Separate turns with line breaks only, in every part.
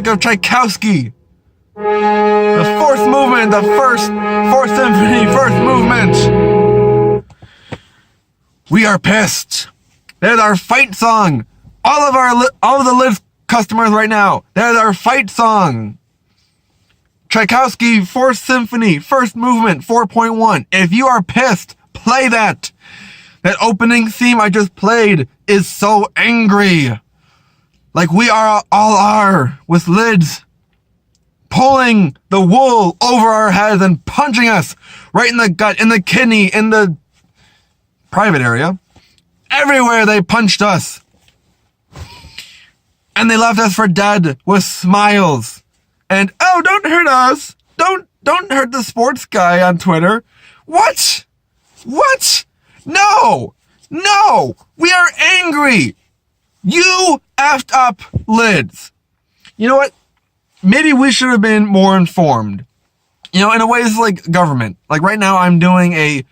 Of Tchaikovsky, the fourth movement, the fourth symphony, first movement. We are pissed. There's our fight song. All of the LIDS customers right now. There's our fight song. Tchaikovsky, fourth symphony, first movement, 4.1. If you are pissed, play that. That opening theme I just played is so angry. Like we all are with LIDS pulling the wool over our heads and punching us right in the gut, in the kidney, in the private area. Everywhere they punched us. And they left us for dead with smiles. And, oh, don't hurt us. Don't hurt the sports guy on Twitter. What? No. We are angry. You effed up LIDS. You know what? Maybe we should have been more informed. You know, in a way, it's like government. Like right now, I'm doing a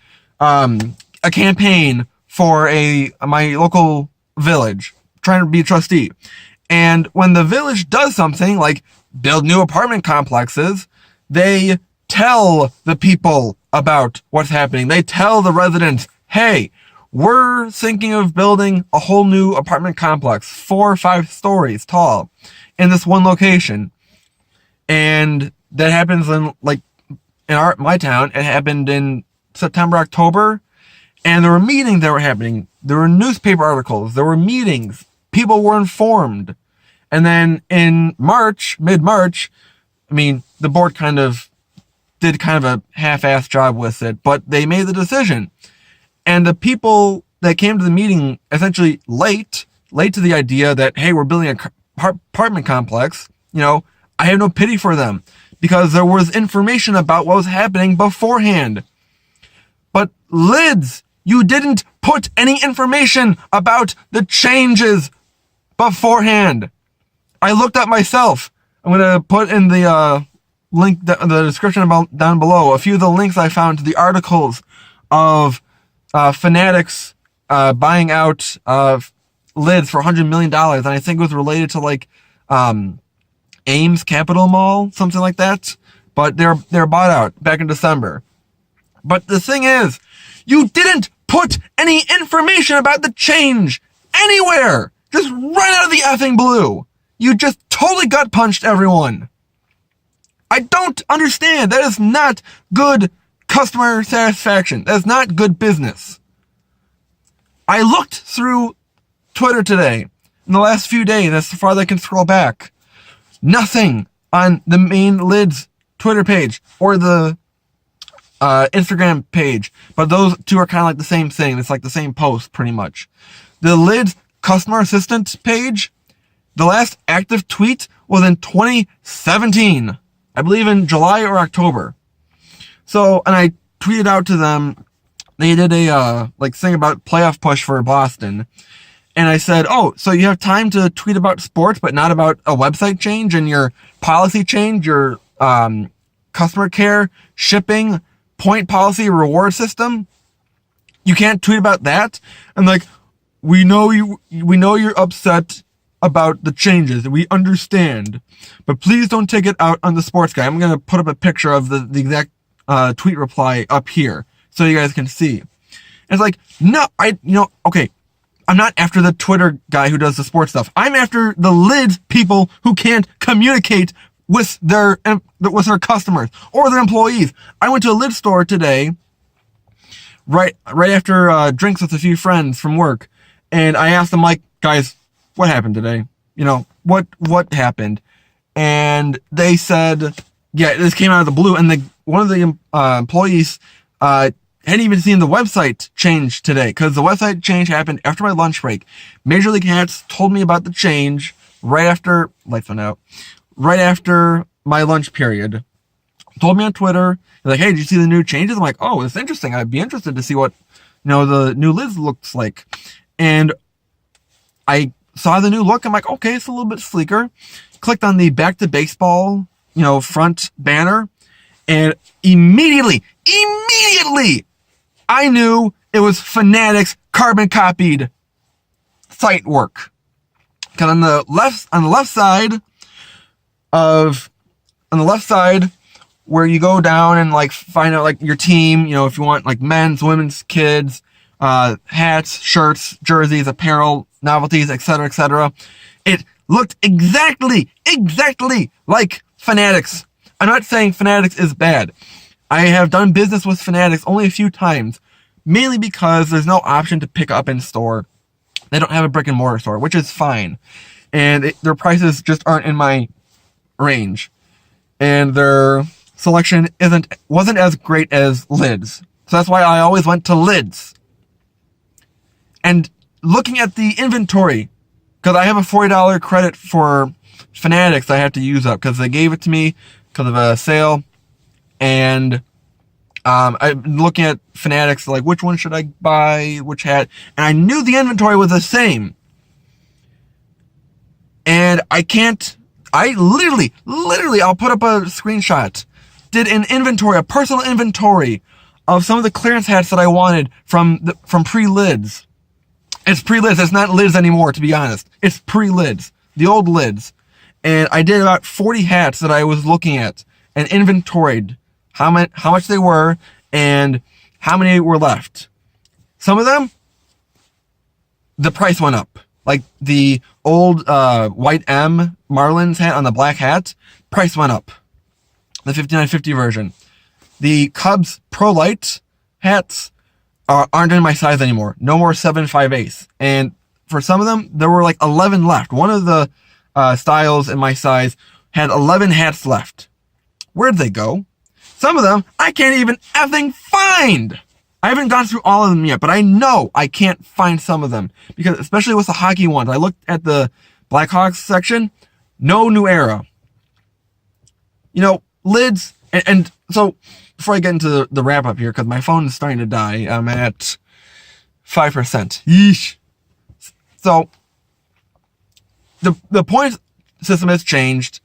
campaign for my local village, trying to be a trustee. And when the village does something like build new apartment complexes, they tell the people about what's happening. They tell the residents, hey, we're thinking of building a whole new apartment complex, 4 or 5 stories tall, in this one location. And that happens in my town. It happened in September, October. And there were meetings that were happening. There were newspaper articles. There were meetings. People were informed. And then in March, mid-March, the board did a half-assed job with it, but they made the decision. And the people that came to the meeting essentially late to the idea that, hey, we're building an apartment complex, I have no pity for them because there was information about what was happening beforehand. But LIDS, you didn't put any information about the changes beforehand. I looked up myself. I'm going to put in the link, the description down below, a few of the links I found to the articles of fanatics buying out LIDS for $100 million. And I think it was related to Ames Capital Mall, something like that. But they're bought out back in December. But the thing is, you didn't put any information about the change anywhere. Just right out of the effing blue. You just totally gut punched everyone. I don't understand. That is not good customer satisfaction. That is not good business. I looked through Twitter today in the last few days, as far as I can scroll back. Nothing on the main LIDS Twitter page or the Instagram page, but those two are kind of like the same thing. It's like the same post pretty much. The LIDS customer assistant page, the last active tweet was in 2017, I believe in July or October. So, and I tweeted out to them, they did a thing about playoff push for Boston. And I said, oh, so you have time to tweet about sports, but not about a website change and your policy change, your customer care, shipping, point policy, reward system? You can't tweet about that? And we know you're upset about the changes. We understand. But please don't take it out on the sports guy. I'm going to put up a picture of the exact tweet reply up here so you guys can see. And it's no, okay. I'm not after the Twitter guy who does the sports stuff. I'm after the LIDS people who can't communicate with their customers or their employees. I went to a LIDS store today, right after drinks with a few friends from work, and I asked them, guys, what happened today? What happened? And they said Yeah, this came out of the blue, and one of the employees hadn't even seen the website change today, because the website change happened after my lunch break. Major Leauge Hatz told me about the change right after, lights went out, right after my lunch period. Told me on Twitter, like, hey, did you see the new changes? I'm like, oh, it's interesting. I'd be interested to see what, the new LIDS looks like. And I saw the new look. I'm like, okay, it's a little bit sleeker. Clicked on the Back to Baseball, front banner. And immediately, I knew it was Fanatics carbon copied site work. Because on the left side, where you go down and like find out like your team, if you want like men's, women's, kids, hats, shirts, jerseys, apparel, novelties, etc., etc. It looked exactly like Fanatics. I'm not saying Fanatics is bad. I have done business with Fanatics only a few times, mainly because there's no option to pick up in store. They don't have a brick and mortar store, which is fine. And their prices just aren't in my range. And their selection wasn't as great as LIDS. So that's why I always went to LIDS. And looking at the inventory, because I have a $40 credit for Fanatics I have to use up, because they gave it to me because of a sale. And I'm looking at Fanatics, like, which one should I buy, which hat? And I knew the inventory was the same. And I literally, I'll put up a screenshot, did a personal inventory of some of the clearance hats that I wanted from pre-LIDS. It's pre-LIDS, it's not LIDS anymore, to be honest. It's pre-LIDS, the old LIDS. And I did about 40 hats that I was looking at and inventoried how much they were and how many were left. Some of them, the price went up. Like the old white M Marlins hat on the black hat, price went up. The 5950 version. The Cubs Pro Light hats aren't in my size anymore. No more 7.5/8. And for some of them, there were like 11 left. One of the styles in my size had 11 hats left. Where'd they go? Some of them I can't even effing find. I haven't gone through all of them yet, but I know I can't find some of them, because especially with the hockey ones, I looked at the Blackhawks section, no new era. LIDS, and so before I get into the wrap up here, because my phone is starting to die, I'm at 5%. Yeesh. So the point system has changed,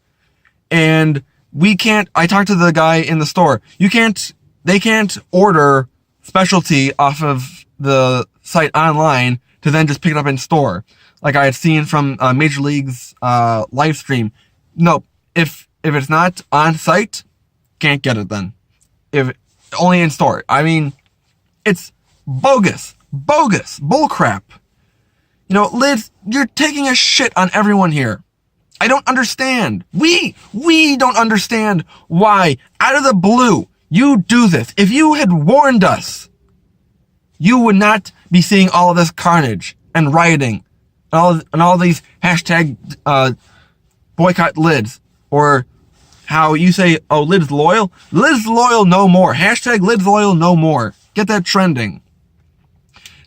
and I talked to the guy in the store. They can't order specialty off of the site online to then just pick it up in store, like I had seen from Major League's live stream. No, if it's not on site, can't get it then. If only in store. I mean, it's bogus, bullcrap. LIDS, you're taking a shit on everyone here. I don't understand. We don't understand why, out of the blue, you do this. If you had warned us, you would not be seeing all of this carnage and rioting and all these hashtag boycott LIDS, or how you say, oh, LIDS loyal. LIDS loyal no more. Hashtag LIDS loyal no more. Get that trending.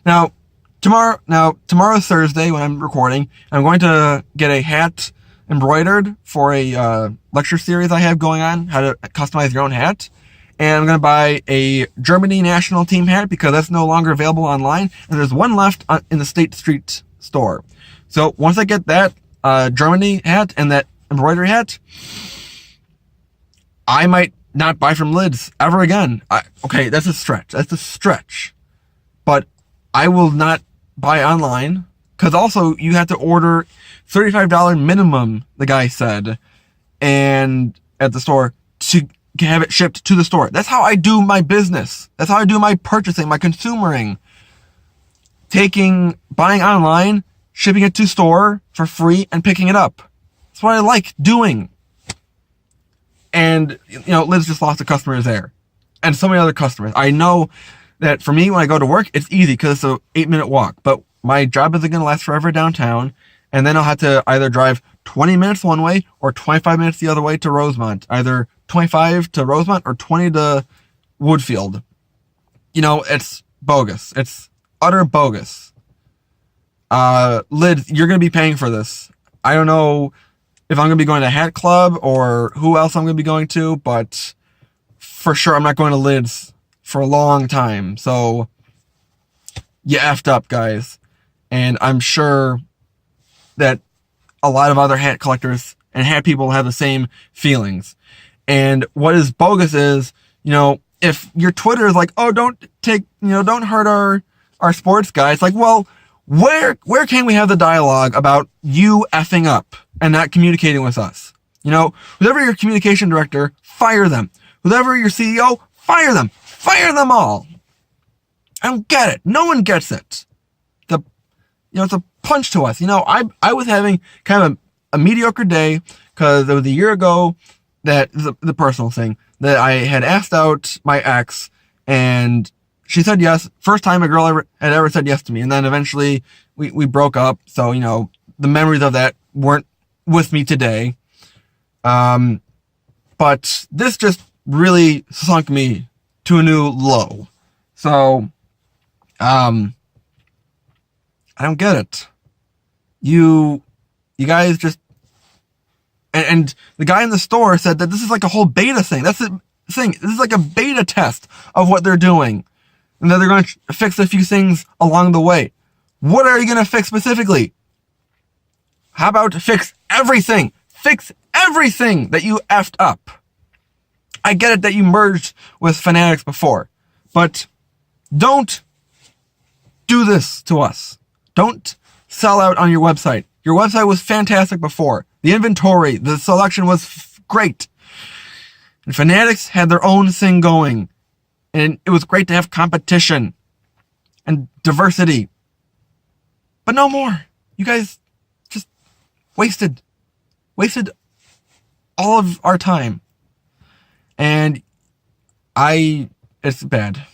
Now tomorrow's Thursday when I'm recording. I'm going to get a hat embroidered for a lecture series I have going on, how to customize your own hat. And I'm going to buy a Germany national team hat, because that's no longer available online. And there's one left in the State Street store. So once I get that Germany hat and that embroidery hat, I might not buy from LIDS ever again. Okay, that's a stretch. But I will not buy online, because also you have to order $35 minimum, the guy said, and at the store, to have it shipped to the store. That's how I do my business. That's how I do my purchasing, my consumering. Buying online, shipping it to store for free, and picking it up. That's what I like doing. And, LIDS just lost a customer there. And so many other customers. I know that for me, when I go to work, it's easy because it's an 8-minute walk. But my job isn't going to last forever downtown. And then I'll have to either drive 20 minutes one way or 25 minutes the other way to Rosemont. Either 25 to Rosemont or 20 to Woodfield. You know, it's bogus. It's utter bogus. LIDS, you're going to be paying for this. I don't know if I'm going to be going to Hat Club or who else I'm going to be going to, but for sure I'm not going to LIDS for a long time. So, you effed up, guys. And I'm sure that a lot of other hat collectors and hat people have the same feelings. And what is bogus is, you know, if your Twitter is like, oh, don't hurt our sports guys. Like, well, where can we have the dialogue about you effing up and not communicating with us? You know, whoever your communication director, fire them. Whoever your CEO, fire them. Fire them all. I don't get it. No one gets it. It's a punch to us. You know, I was having kind of a mediocre day because it was a year ago that the personal thing that I had asked out my ex and she said yes. First time a girl had ever said yes to me. And then eventually we broke up. So, you know, the memories of that weren't with me today. But this just really sunk me to a new low. So, I don't get it. You guys just, and the guy in the store said that this is like a whole beta thing. That's the thing. This is like a beta test of what they're doing. And that they're going to fix a few things along the way. What are you going to fix specifically? How about fix everything? Fix everything that you effed up. I get it that you merged with Fanatics before, but don't do this to us. Don't sell out on your website. Your website was fantastic before. The inventory, the selection was great. And Fanatics had their own thing going. And it was great to have competition and diversity. But no more. You guys just wasted all of our time. And it's bad.